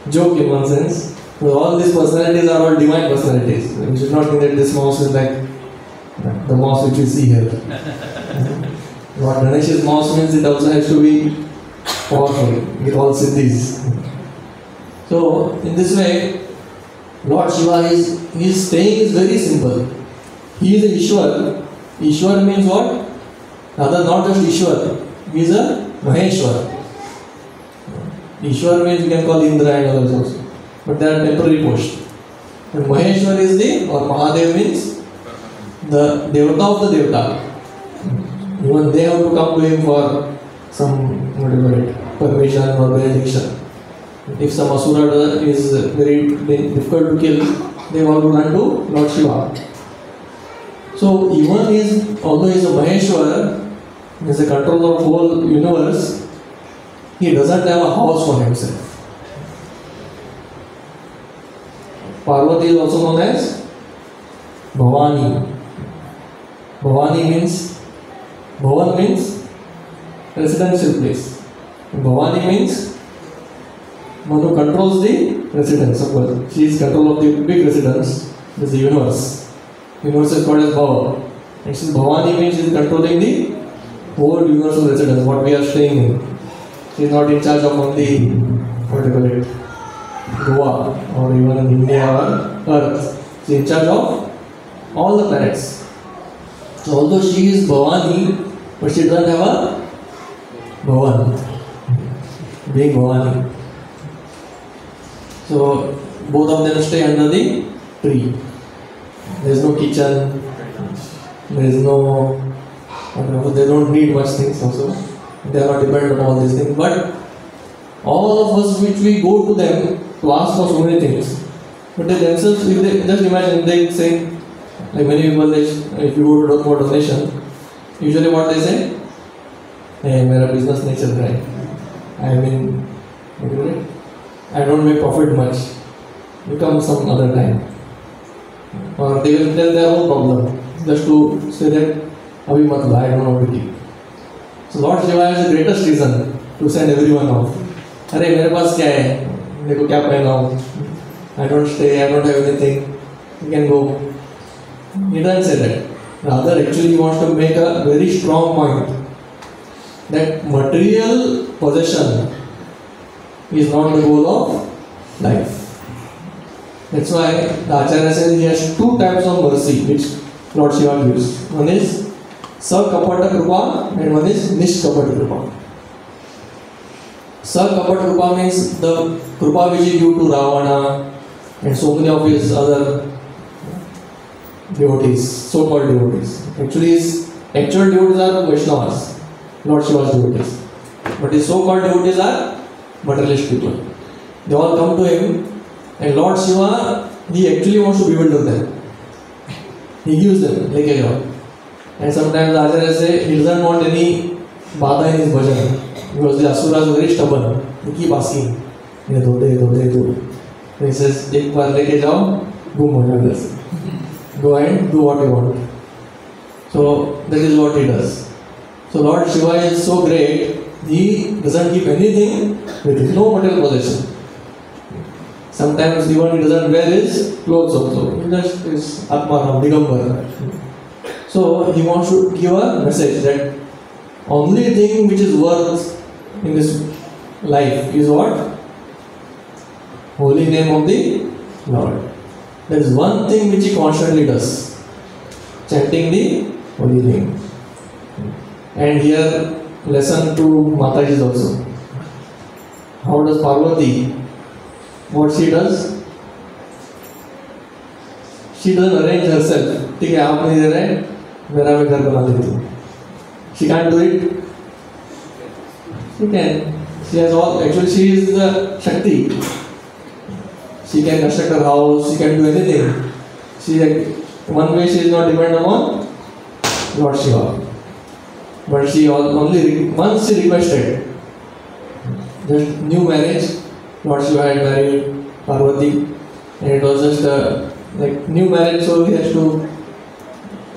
joke in one sense. So all these personalities are all divine personalities. We should not think that this mouse is like the mouse which we see here. What Ganesh's mouse means, it also has to be powerful with all siddhis. So in this way, Lord Shiva his staying is very simple. He is a Ishwar. Ishwar means what? Rather not just Ishwar. He is a Maheshwar. Ishwar means you can call Indra and others also. But they are temporary posts. And Maheshwar is or Mahadev means the Devata of the Devata. Even they have to come to him for some permission or benediction. If some Asura is very difficult to kill, they all to run to Lord Shiva. So even although he is a Maheshwar, he is the controller of whole universe, he doesn't have a house for himself. Parvati is also known as Bhavani. Bhavan means residential place. Bhavani means one who controls the residence. Of course, she is control of the big residence. This is the universe. Universe is called as Bhava. And since Bhavani means she is controlling the whole universal residence, what we are staying in. She is not in charge of only Goa or even in India or Earth. She is in charge of all the planets. So although she is Bhavani, but she doesn't have a Bhavan, being Bhavani. So both of them stay under the tree. There is no kitchen, there is no, they don't need much things also. They are not dependent on all these things. But all of us which we go to them to ask for so many things, but they themselves, if they just imagine, they say, like many people, if you go to for donation, usually what they say, hey, मेरा business नहीं चल रहा है. I don't make profit much. You come some other time. Or they will tell their own problem just to say that अभी मत ला, I don't know what to give. So Lord Shiva has the greatest reason to send everyone off. अरे मेरे पास क्या है? मेरे को क्या पहना हूँ? I don't stay, I don't have anything. You can go. He doesn't say that. Rather, actually, he wants to make a very strong point that material possession is not the goal of life. That's why the Acharya says he has two types of mercy which Lord Shiva gives. One is Sakapata Krupa and one is Nishkapata Krupa. Sakapata Krupa means the Krupa which he gave to Ravana and so many of his other devotees, so-called devotees. Actually, his actual devotees are Vaishnavas, Lord Shiva's devotees. But his so-called devotees are materialist people. They all come to him, and Lord Shiva, he actually wants to bewilder them. He gives them, like a job. And sometimes the Acharya say he doesn't want any bada in his bhajan because the asuras are very stubborn. They keep asking, ये दो दे दो दे दो. He says, एक बार लेके जाओ, गुम हो जाओ जैसे. Go and do what you want. So that is what he does. So Lord Shiva is so great, he doesn't keep anything with no material possession. Sometimes even he doesn't wear his clothes also. He just is Atmanam, Digambar. So he wants to give a message that only thing which is worth in this life is what? Holy name of the Lord. there is one thing which he constantly does: chanting the holy name. And here, lesson to Mataji also. How does Parvati? What she does? She doesn't arrange herself. ठीक है, आप नहीं दे रहे, मेरा मैं घर बना देती हूँ. She can't do it. She can. She has all. Actually, she is the Shakti. She can construct her house. She can do anything. She, one way she is not dependent upon Lord Shiva. But she only once she requested. Just new marriage. Lord Shiva had married Parvati, and it was just like new marriage, so he has to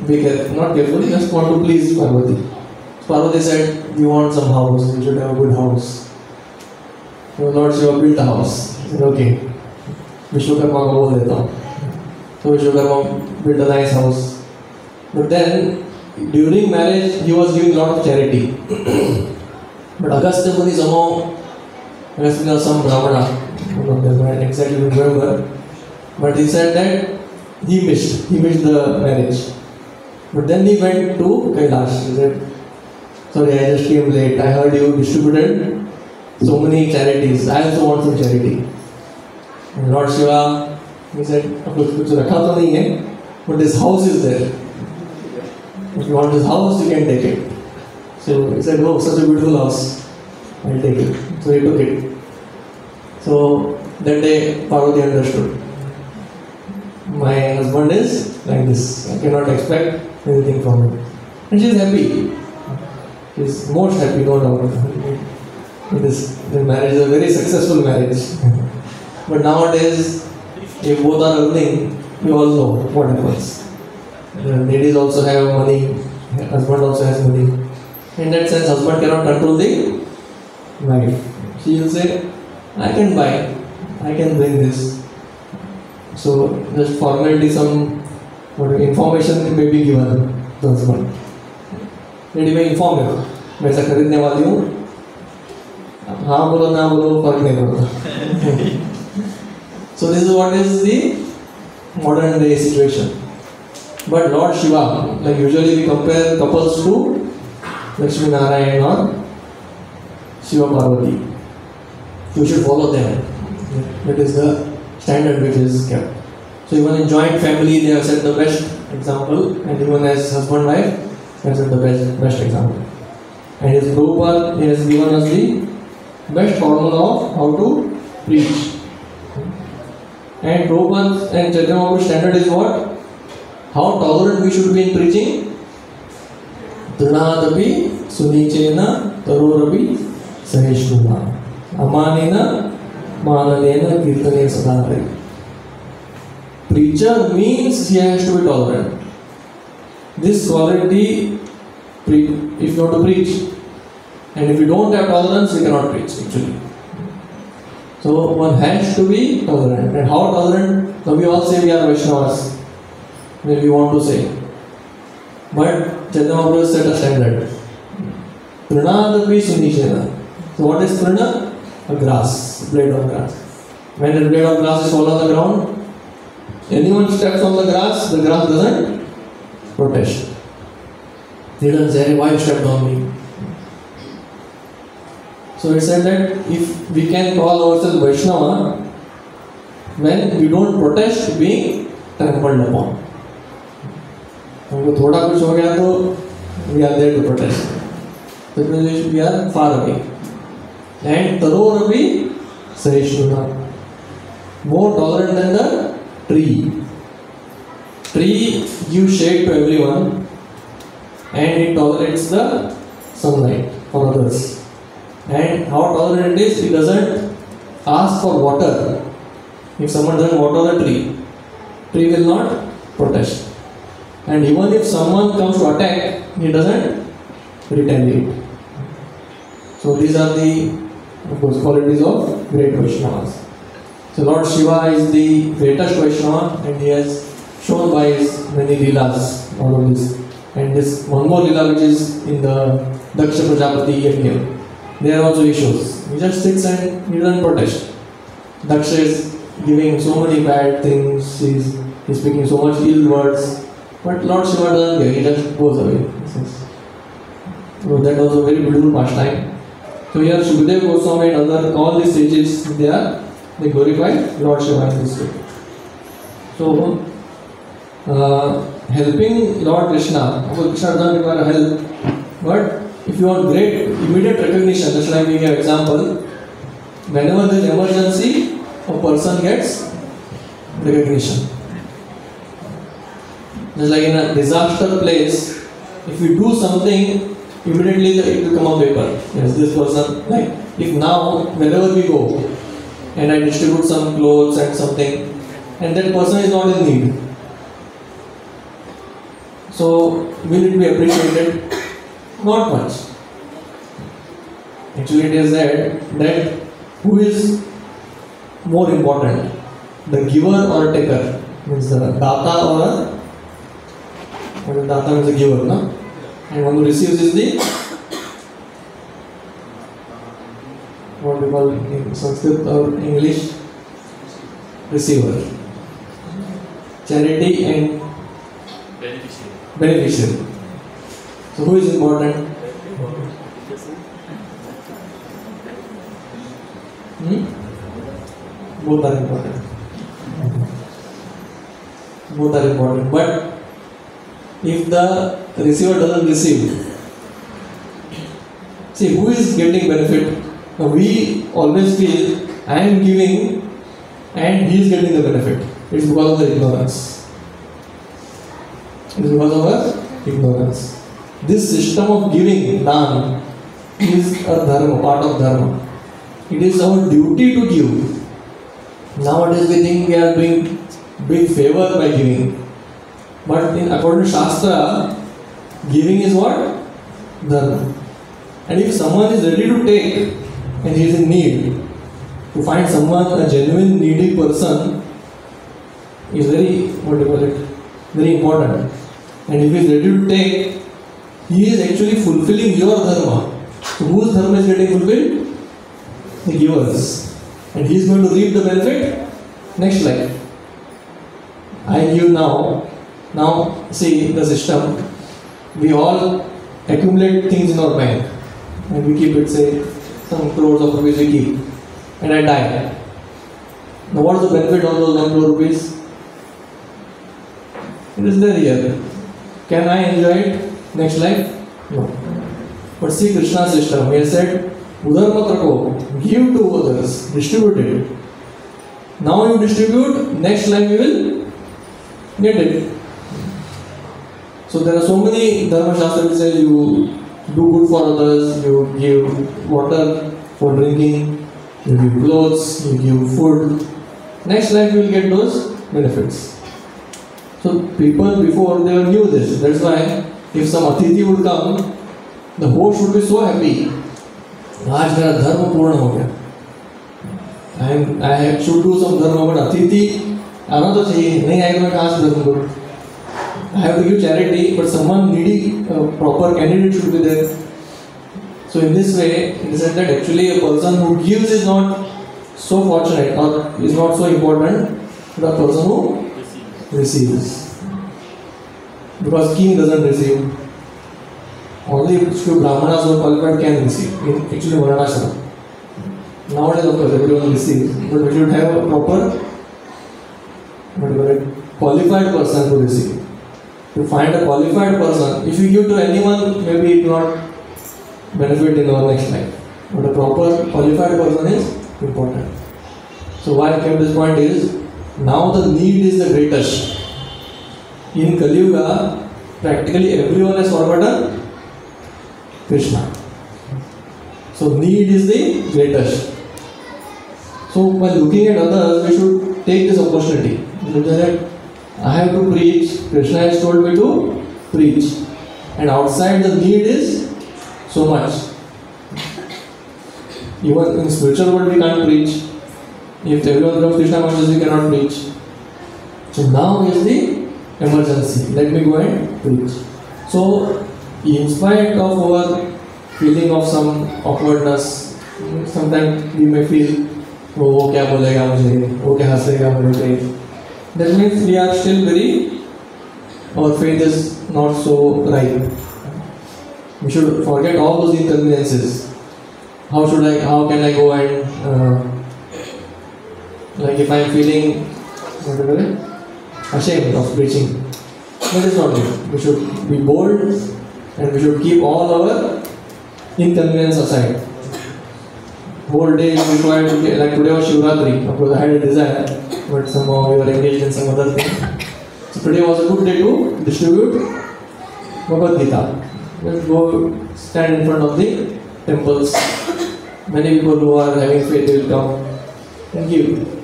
be not careful. He just want to please Parvati. Parvati said, "We want some house. We should have a good house." So Lord Shiva built a house. He said, "Okay, Vishwakarma को बोल देता हूँ." So Vishwakarma built a nice house. But then during marriage, he was giving a lot of charity. But Agastya Muni somehow, Agastya Muni was some Brahmana, one of them, I exactly remember. But he said that he missed the marriage. But then he went to Kailash. He said, "Sorry, I just came late. I heard you distributed so many charities. I also want some charity." And Lord Shiva, he said, "Of course, कुछ रखा तो नहीं है, but this house is there. If you want this house, you can take it." So he said, "Oh, such a beautiful house. I'll take it." So he took it. So that day, Parvati understood. My husband is like this. I cannot expect anything from him. And she is happy. She is most happy, no doubt. This marriage is a very successful marriage. But nowadays, if both are earning, you all know what happens. The ladies also have money, husband also has money. In that sense, husband cannot control the wife. She will say, "I can buy, I can bring this." So just formality, some information may be given to husband. Lady may inform him, मैं ऐसा खरीदने वाली हूँ, हाँ बोलो ना बोलो फर्क नहीं पड़ता. So this is what is the modern day situation. But Lord Shiva, like usually we compare couples to Lakshmi Narayan or Shiva Parvati. You should follow them. That is the standard which is kept. So even in joint family, they have set the best example, and even as husband wife, they have set the best example. And his Prabhupada, he has given us the best formula of how to preach. And Prabhupada and Chaitanya Mahaprabhu's standard is what? How tolerant we should be in preaching. Drinadapi sunichena tarorapi sahishnuna amanena mananena kirtane sadhari. Preacher means he has to be tolerant. This quality, if you want to preach, and if you don't have tolerance, you cannot preach actually. So one has to be tolerant. And how tolerant? So we all say we are Vaishnavas. When we want to say. But Chaitanya Mahaprabhu set a standard. Pranadapi sunishena. So what is prana? A grass, blade of grass. When the blade of grass is fall on the ground, anyone steps on the grass doesn't protest. He doesn't say, "Why you stepped on me?" So it said that if we can call ourselves Vaishnava when we don't protest being trampled upon. हमको थोड़ा कुछ हो गया तो we are there to protest. That means we are far away. And tarorapi sahishnuna, more tolerant than the tree. Tree gives shade to everyone, and it tolerates the sunlight for others. And how tolerant it is, it doesn't ask for water. If someone doesn't water the tree will not protest. And even if someone comes to attack, he doesn't retaliate. So these are the, of course, qualities of great Vaishnavas. So Lord Shiva is the greatest Vaishnava, and he has shown by his many leelas all of this. And this one more leela which is in the Daksha Prajapati yajna, there also he shows. He just sits and he doesn't protest. Daksha is giving so many bad things, he's speaking so much ill words, but Lord Shiva doesn't care, he just goes away. So that was a very beautiful pastime. So here Shukadeva Goswami and other, all these sages, they glorify Lord Shiva in this way. So helping Lord Krishna, of course Krishna doesn't require help, but if you want great immediate recognition, just like we give example, whenever there is emergency, a person gets recognition. Just like in a disaster place, if you do something, immediately it will come on paper. Yes, this person, like if now wherever we go and I distribute some clothes and something, and that person is not in need, so will it be appreciated? Not much. Actually it is said that who is more important, the giver or taker? Means the data or the data means the giver, no? And one who receives is the, what we call in Sanskrit or English, receiver. Charity and beneficiary. So who is important? Both are important. Both are important. But if the receiver doesn't receive, see who is getting benefit? Now we always feel I am giving and he is getting the benefit. It's because of the ignorance. It is because of our ignorance. This system of giving, dan, is a dharma, part of dharma. It is our duty to give. Nowadays we think we are doing big favor by giving. But in according to Shastra, giving is what? Dharma. And if someone is ready to take and he is in need, to find someone, a genuine needy person, is very, what do you call it, very important. And if he is ready to take, he is actually fulfilling your dharma. So whose dharma is getting fulfilled? The giver's. And he is going to reap the benefit next life. I give now. Now see the system. We all accumulate things in our bank. And we keep it, say, some crores of rupees we keep. And I die. Now what is the benefit of those 1 crore rupees? It is there here. Can I enjoy it next life? No. But see Krishna's system. He has said, Udar mat rakho, give to others, distribute it. Now you distribute, next life you will get it. So there are so many Dharma Shastra which say you do good for others, you give water for drinking, you give clothes, you give food. Next life you will get those benefits. So people before they knew this. That's why if some Atithi would come, the host would be so happy. आज मेरा धर्म पूर्ण हो गया. I should do some dharma, but अतिथि आना तो चाहिए. नहीं आएगा मैं कहाँ से धर्म करूँ? I have to give charity, but someone needy, proper candidate should be there. So in this way, it is said that actually a person who gives is not so fortunate or is not so important, but a person who receives. Because king doesn't receive. Only few brahmanas who are qualified can receive. Actually, Varnashram. Nowadays, of course, everyone receives. But we should have a proper, qualified person to receive. To find a qualified person, if you give to anyone, maybe it will not benefit in our next life. But a proper qualified person is important. So why I kept this point is, now the need is the greatest. In Kali Yuga, practically everyone has forgotten Krishna. So need is the greatest. So while looking at others, we should take this opportunity. I have to preach, Krishna has told me to preach. And outside the need is so much. Even in spiritual world we can't preach. If everyone becomes Krishna conscious, we cannot preach. So now is the emergency. Let me go and preach. So in spite of our feeling of some awkwardness, sometimes we may feel वो क्या बोलेगा मुझे, वो क्या हंसेगा मुझे पे. That means we are still very, our faith is not so right. We should forget all those inconveniences. How can I go and like if I am feeling whatever, ashamed of preaching, that is not good. We should be bold and we should keep all our inconvenience aside. Whole day is required to be, like today was Shivratri. Of course, I had a desire, but somehow we were engaged in some other thing. So today was a good day to distribute Bhagavad Gita. Let's go stand in front of the temples. Many people who are having faith will come and give.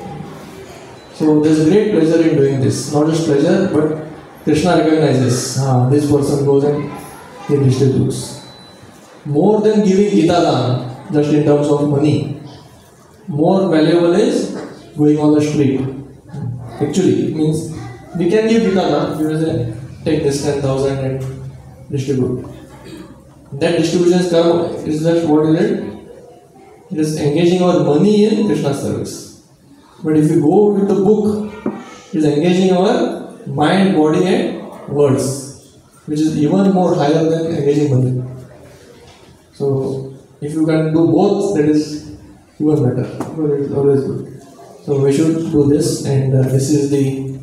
So there is great pleasure in doing this. Not just pleasure, but Krishna recognizes this person goes and he distributes. More than giving Gita Daन, just in terms of money, more valuable is going on the street. Actually, it means we can give Gita Dan, we will say, take this 10,000 and distribute. That distribution is just what is it? It is engaging our money in Krishna's service. But if you go with the book, it is engaging our mind, body and words, which is even more higher than engaging money. So if you can do both, that is even better. But it is always good. So we should do this, and this is the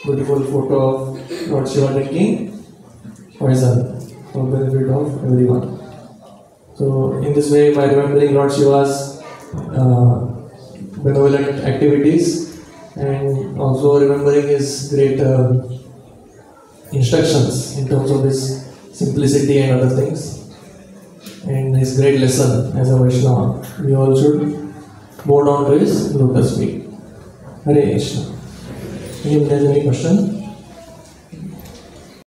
beautiful photo of Lord Shiva taking poison for the benefit of everyone. So in this way, by remembering Lord Shiva's benevolent activities and also remembering his great instructions in terms of his simplicity and other things, and his great lesson as a Vaishnava, we all should bow down to his lotus feet. Hare Krishna. Any question?